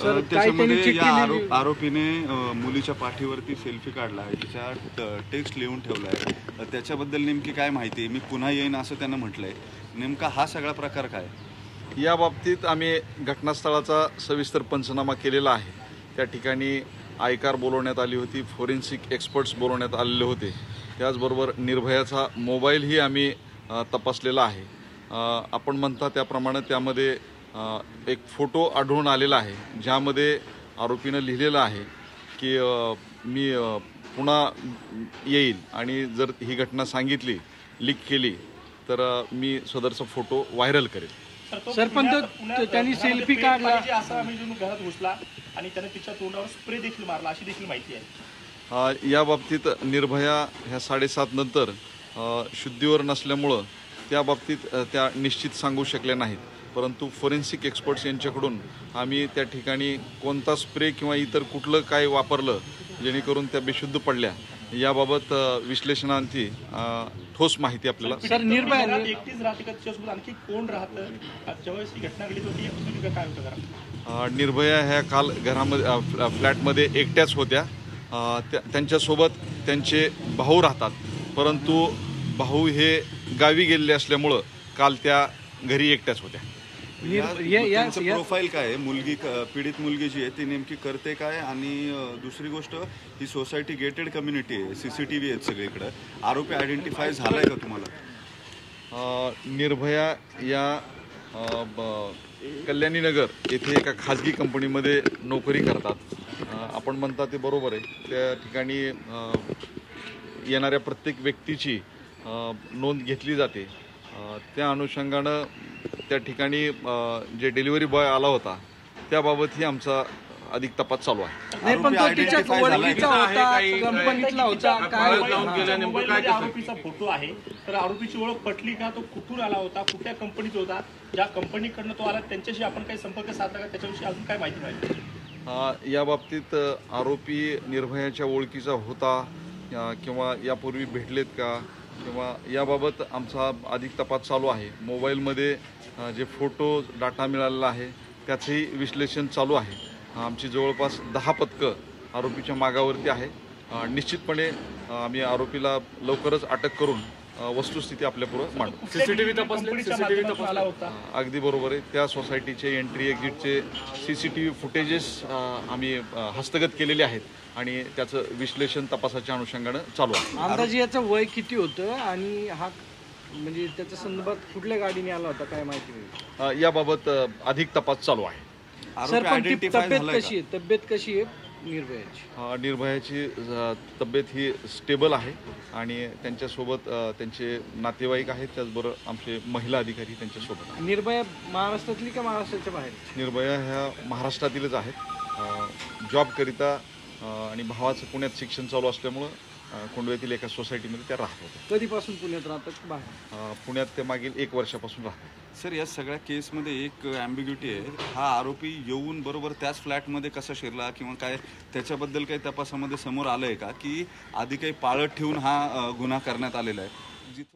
त्याच्यामध्ये या आरोपीने मुलीच्या पाठीवरती सेल्फी काढला आहे, तिच्या टेक्स्ट लिहून ठेवला आहे, त्याच्याबद्दल नेमकी काय माहिती आहे? मी पुन्हा येईन असं त्यानं म्हटलंय. नेमका हा सगळा प्रकार काय? या बाबतीत आम्ही घटनास्थळाचा सविस्तर पंचनामा केलेला आहे. त्या ठिकाणी आयकार बोलवण्यात आली होती, फोरेन्सिक एक्सपर्ट्स बोलवण्यात आलेले होते. त्याचबरोबर निर्भयाचा मोबाईलही आम्ही तपासलेला आहे. आपण म्हणता त्याप्रमाणे त्यामध्ये एक फोटो आढळून आलेला आहे, ज्यामध्ये आरोपीनं लिहिलेलं आहे की मी पुन्हा येईल आणि जर ही घटना सांगितली, लीक केली तर मी सदरचा फोटो व्हायरल करेल. सर पण त्यांनी सेल्फी काढला असा आम्ही घरात घुसला आणि त्याने तिच्या तोंडावर स्प्रे देखील मारला अशी देखील माहिती आहे. या बाबतीत निर्भया ह्या 7:30 नंतर शुद्धीवर नसल्यामुळं त्या बाबतीत त्या निश्चित सांगू शकल्या नाहीत. परंतु फोरेन्सिक एक्सपर्ट्स यांच्याकडून आम्ही त्या ठिकाणी कोणता स्प्रे किंवा इतर कुठलं काय वापरलं जेणेकरून त्या बेशुद्ध पडल्या याबाबत विश्लेषणांती ठोस माहिती आपल्याला. सर निर्भया एकटीच राहते का, तिच्यासोबत आणखी कोण राहतं? ज्यावेळेस ही घटना घडली होती काय होतं घरात? निर्भया ह्या काल घरामध्ये फ्लॅटमध्ये एकट्याच होत्या. त्यांच्यासोबत त्यांचे भाऊ राहतात, परंतु भाऊ हे गावी गेलेले असल्यामुळं काल त्या घरी एकट्याच होत्या. प्रोफाईल काय आहे? मुलगी पीडित मुलगी जी आहे ती नेमकी करते काय? आणि दुसरी गोष्ट, ही सोसायटी गेटेड कम्युनिटी आहे, CCTV आहेत सगळीकडे. आरोपी आयडेंटिफाय झालाय का तुम्हाला? निर्भया या कल्याणी नगर येथे एका खाजगी कंपनीमध्ये नोकरी करतात. आपण म्हणता ते बरोबर आहे. त्या ठिकाणी येणाऱ्या प्रत्येक व्यक्तीची नोंद घेतली जाते. त्या अनुषंगानं त्या ठिकाणी जे डिलिव्हरी बॉय आला होता त्याबाबतही आमचा अधिक तपास चालू आहे. नाही पण तो तिच्या ओळखीचा होता, कंपनीतला होता. काय आरोपीचा फोटो आहे, तर आरोपीची ओळख पटली का? तो कुठून आला होता, कुठल्या कंपनीत होता, ज्या कंपनीकडनं तो आला त्यांच्याशी आपण काही संपर्क साधला का? त्याच्याविषयी अजून काय माहिती पाहिजे? या बाबतीत आरोपी निर्भयाच्या ओळखीचा होता किंवा यापूर्वी भेटलेत का किंवा याबाबत आमचा अधिक तपास चालू आहे. मोबाईलमध्ये जे फोटो डाटा मिळालेला आहे त्याचंही विश्लेषण चालू आहे. आमची जवळपास 10 पथकं आरोपीच्या मागावरती आहे. निश्चितपणे आम्ही आरोपीला लवकरच अटक करून वस्तुस्थिती आपल्यापुढं मांडू. CCTV तपासला होता. अगदी बरोबर आहे. त्या सोसायटीचे एंट्री एक्झिटचे CCTV फुटेजेस आम्ही हस्तगत केलेले आहेत आणि त्याचं विश्लेषण तपासाच्या अनुषंगानं चालू आहे. अंदाजे याचं वय किती होतं आणि हा म्हणजे त्याच्या संदर्भात कुठल्या गाडीने आला होता काय माहिती? याबाबत अधिक तपास चालू आहे. सर तब्येत कशी आहे निर्भयाची? निर्भयाची तब्येत ही स्टेबल आहे आणि त्यांच्यासोबत त्यांचे नातेवाईक आहेत, त्याचबरोबर आमचे महिला अधिकारी त्यांच्यासोबत. निर्भया महाराष्ट्रातली का महाराष्ट्राच्या बाहेर? निर्भया ह्या महाराष्ट्रातीलच आहेत. जॉबकरिता आणि भावाचं पुण्यात शिक्षण चालू असल्यामुळं कोंडव्यातील एका सोसायटीमध्ये त्या राहत होत्या. कधीपासून पुण्यात राहतात बाहेर? पुण्यात ते मागील 1 वर्षापासून राहतात. सर, या सगळ्या केसमध्ये एक ॲम्बिग्युटी आहे. हा आरोपी येऊन बरोबर त्याच फ्लॅटमध्ये कसा शिरला किंवा काय, त्याच्याबद्दल काही तपासामध्ये समोर आलंय का, की आधी काही पाळत ठेवून हा गुन्हा करण्यात आलेला आहे? जिथं